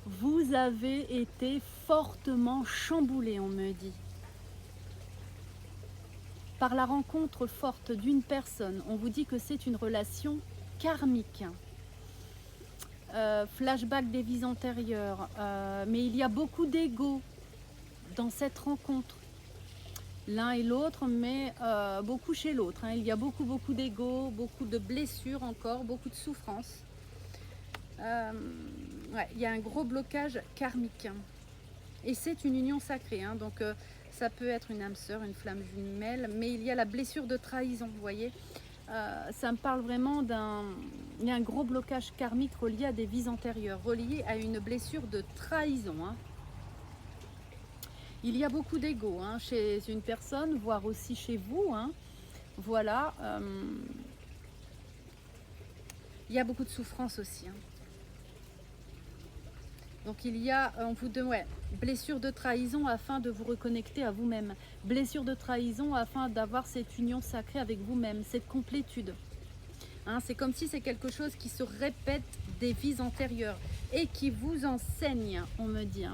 Vous avez été fortement chamboulé, on me dit. Par la rencontre forte d'une personne, on vous dit que c'est une relation karmique. Flashback des vies antérieures, mais il y a beaucoup d'ego dans cette rencontre. L'un et l'autre, mais beaucoup chez l'autre. Il y a beaucoup d'ego, beaucoup de blessures encore, beaucoup de souffrances. Ouais, il y a un gros blocage karmique. Et c'est une union sacrée, donc ça peut être une âme sœur, une flamme jumelle, mais il y a la blessure de trahison, vous voyez. Ça me parle vraiment il y a un gros blocage karmique relié à des vies antérieures, relié à une blessure de trahison. Il y a beaucoup d'ego chez une personne, voire aussi chez vous. Voilà. Il y a beaucoup de souffrance aussi. Donc il y a, on vous demande, blessure de trahison afin de vous reconnecter à vous-même. Blessure de trahison afin d'avoir cette union sacrée avec vous-même, cette complétude. C'est comme si c'est quelque chose qui se répète des vies antérieures et qui vous enseigne, on me dit.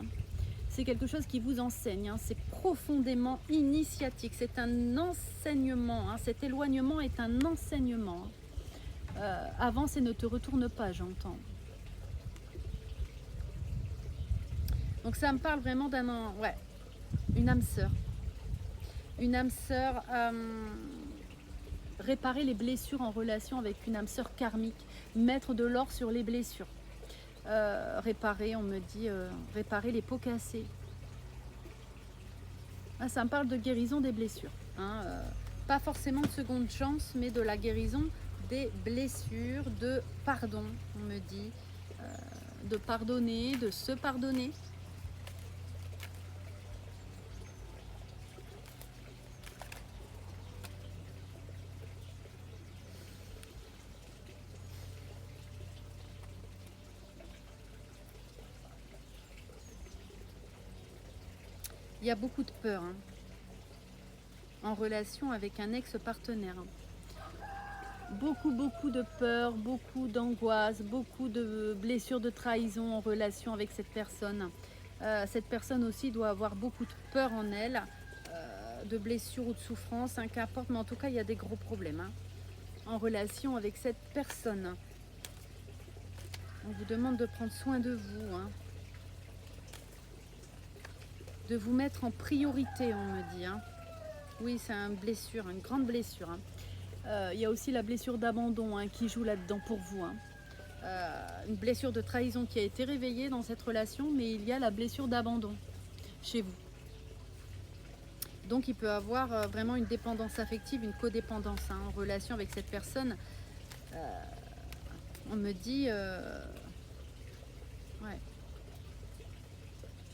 C'est quelque chose qui vous enseigne, c'est profondément initiatique, c'est un enseignement, cet éloignement est un enseignement. Avance et ne te retourne pas, j'entends. Donc ça me parle vraiment une âme sœur. Une âme sœur, réparer les blessures en relation avec une âme sœur karmique, mettre de l'or sur les blessures. Réparer, on me dit, réparer les pots cassés. Ça me parle de guérison des blessures. Pas forcément de seconde chance, mais de la guérison des blessures, de pardon, on me dit, de pardonner, de se pardonner. Il y a beaucoup de peur en relation avec un ex-partenaire. Beaucoup de peur, beaucoup d'angoisse, beaucoup de blessures de trahison en relation avec cette personne. Cette personne aussi doit avoir beaucoup de peur en elle, de blessures ou de souffrances, qu'importe, mais en tout cas il y a des gros problèmes en relation avec cette personne. On vous demande de prendre soin de vous, de vous mettre en priorité, on me dit. Oui, c'est une blessure, une grande blessure. Il y a aussi la blessure d'abandon qui joue là-dedans pour vous. Une blessure de trahison qui a été réveillée dans cette relation, mais il y a la blessure d'abandon chez vous. Donc il peut avoir vraiment une dépendance affective, une codépendance en relation avec cette personne. On me dit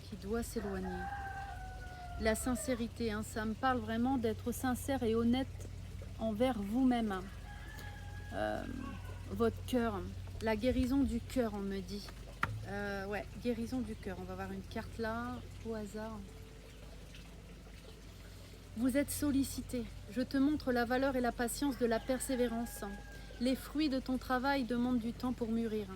qui doit s'éloigner. La sincérité, ça me parle vraiment d'être sincère et honnête envers vous-même. Votre cœur, la guérison du cœur, on me dit. Guérison du cœur. On va voir une carte là, au hasard. Vous êtes sollicité. Je te montre la valeur et la patience de la persévérance. Les fruits de ton travail demandent du temps pour mûrir.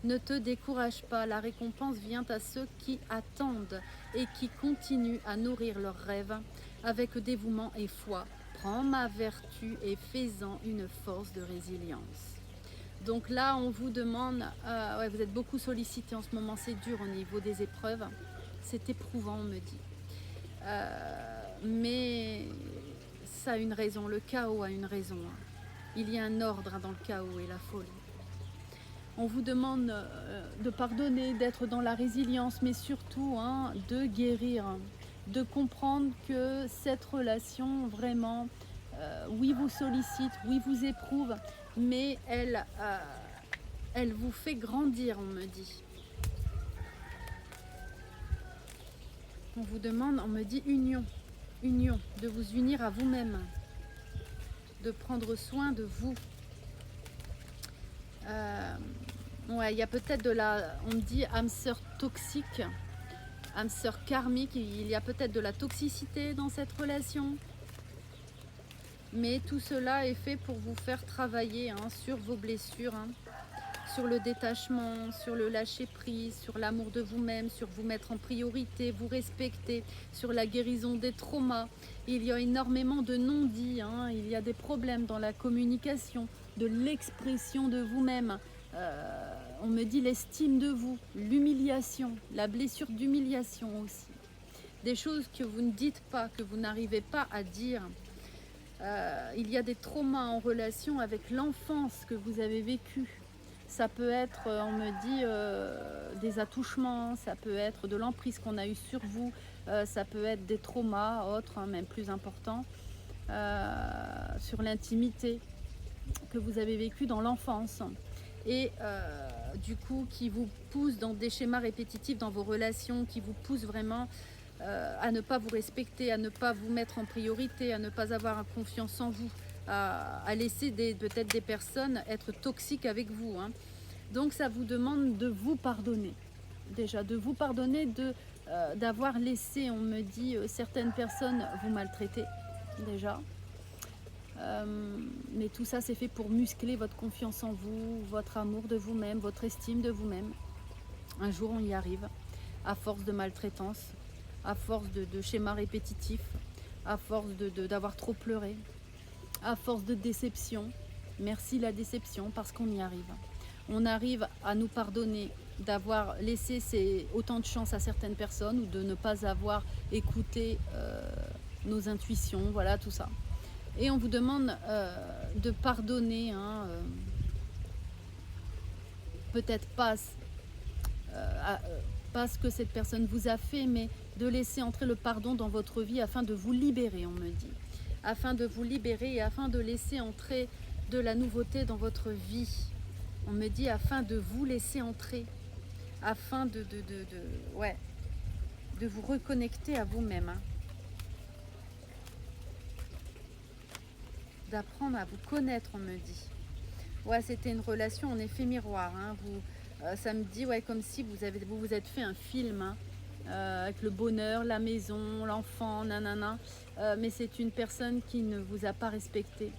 Ne te décourage pas, la récompense vient à ceux qui attendent et qui continuent à nourrir leurs rêves avec dévouement et foi. Prends ma vertu et fais-en une force de résilience. Donc là, on vous demande, vous êtes beaucoup sollicité en ce moment, c'est dur au niveau des épreuves, c'est éprouvant, on me dit. Mais ça a une raison, le chaos a une raison. Il y a un ordre dans le chaos et la folie. On vous demande de pardonner, d'être dans la résilience, mais surtout de guérir, de comprendre que cette relation vraiment, oui vous sollicite, oui vous éprouve, mais elle vous fait grandir, on me dit. On vous demande, on me dit union, de vous unir à vous-même, de prendre soin de vous. Il y a peut-être on me dit âme sœur toxique, âme sœur karmique, il y a peut-être de la toxicité dans cette relation. Mais tout cela est fait pour vous faire travailler sur vos blessures, sur le détachement, sur le lâcher-prise, sur l'amour de vous-même, sur vous mettre en priorité, vous respecter, sur la guérison des traumas. Il y a énormément de non-dits, hein. Il y a des problèmes dans la communication, de l'expression de vous-même. On me dit l'estime de vous, l'humiliation, la blessure d'humiliation aussi. Des choses que vous ne dites pas, que vous n'arrivez pas à dire. Il y a des traumas en relation avec l'enfance que vous avez vécue. Ça peut être, on me dit, des attouchements, ça peut être de l'emprise qu'on a eue sur vous, ça peut être des traumas autres, hein, même plus importants, sur l'intimité que vous avez vécu dans l'enfance. Et du coup, qui vous poussent dans des schémas répétitifs dans vos relations, qui vous poussent vraiment à ne pas vous respecter, à ne pas vous mettre en priorité, à ne pas avoir confiance en vous, à laisser peut-être des personnes être toxiques avec vous, hein. Donc ça vous demande de vous pardonner, déjà, de vous pardonner d'avoir laissé, on me dit, certaines personnes vous maltraiter, déjà. Mais tout ça, c'est fait pour muscler votre confiance en vous, votre amour de vous-même, votre estime de vous-même. Un jour, on y arrive, à force de maltraitance, à force de schémas répétitifs, à force d'avoir trop pleuré, à force de déception. Merci la déception, parce qu'on y arrive. On arrive à nous pardonner d'avoir laissé autant de chance à certaines personnes ou de ne pas avoir écouté nos intuitions, voilà, tout ça. Et on vous demande de pardonner, hein, peut-être pas ce que cette personne vous a fait, mais de laisser entrer le pardon dans votre vie afin de vous libérer, on me dit. Afin de vous libérer et afin de laisser entrer de la nouveauté dans votre vie. On me dit afin de vous laisser entrer, afin de vous reconnecter à vous-même, hein. D'apprendre à vous connaître, on me dit. Ouais, c'était une relation en effet miroir, hein. Ça me dit, ouais, comme si vous vous êtes fait un film, hein, avec le bonheur, la maison, l'enfant, nanana. Mais c'est une personne qui ne vous a pas respecté.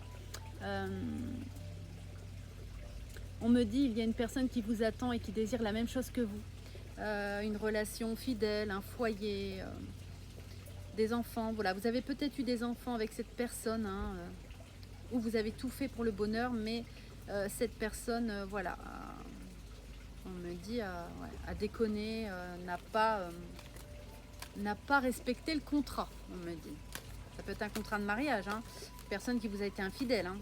On me dit, il y a une personne qui vous attend et qui désire la même chose que vous. Une relation fidèle, un foyer, des enfants. Voilà, vous avez peut-être eu des enfants avec cette personne, hein, où vous avez tout fait pour le bonheur, mais cette personne, voilà, on me dit, a déconné, n'a pas respecté le contrat, on me dit. Ça peut être un contrat de mariage, hein. Personne qui vous a été infidèle, hein.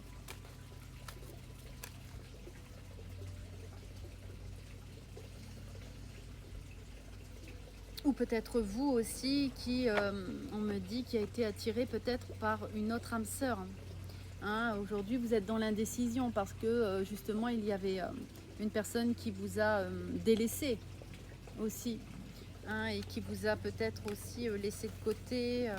Ou peut-être vous aussi qui, on me dit, qui a été attiré peut-être par une autre âme sœur, hein. Aujourd'hui, vous êtes dans l'indécision parce que justement, il y avait une personne qui vous a délaissé aussi, hein, et qui vous a peut-être aussi laissé de côté,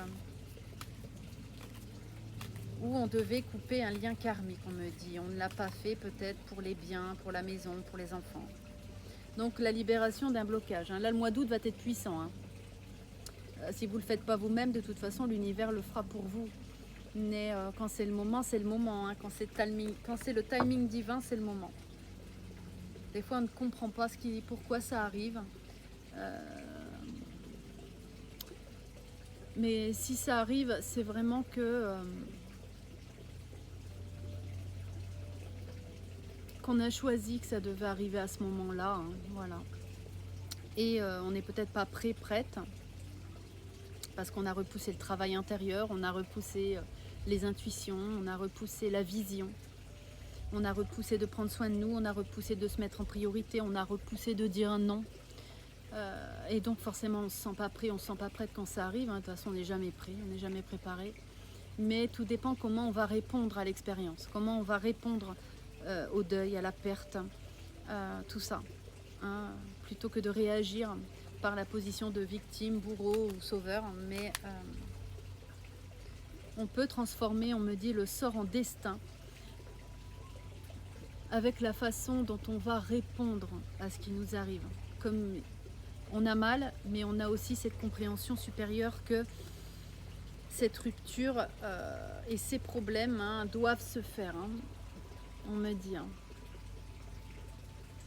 où on devait couper un lien karmique, on me dit. On ne l'a pas fait peut-être pour les biens, pour la maison, pour les enfants. Donc la libération d'un blocage, hein. Là, le mois d'août va être puissant, hein. Si vous ne le faites pas vous-même, de toute façon, l'univers le fera pour vous. Mais quand c'est le moment, hein. Quand c'est le timing divin, c'est le moment. Des fois, on ne comprend pas pourquoi ça arrive. Mais si ça arrive, c'est vraiment que qu'on a choisi que ça devait arriver à ce moment-là, hein, voilà. Et on n'est peut-être pas prête, parce qu'on a repoussé le travail intérieur, on a repoussé les intuitions, on a repoussé la vision, on a repoussé de prendre soin de nous, on a repoussé de se mettre en priorité, on a repoussé de dire non. Et donc forcément on ne se sent pas prêt, on ne se sent pas prête quand ça arrive, hein. De toute façon on n'est jamais prêt, on n'est jamais préparé. Mais tout dépend comment on va répondre à l'expérience, comment on va répondre au deuil, à la perte, tout ça, hein, plutôt que de réagir par la position de victime, bourreau ou sauveur. Mais on peut transformer, on me dit, le sort en destin avec la façon dont on va répondre à ce qui nous arrive. Comme on a mal, mais on a aussi cette compréhension supérieure que cette rupture et ces problèmes, hein, doivent se faire, hein. On me dit, hein.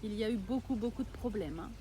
il y a eu beaucoup de problèmes, hein.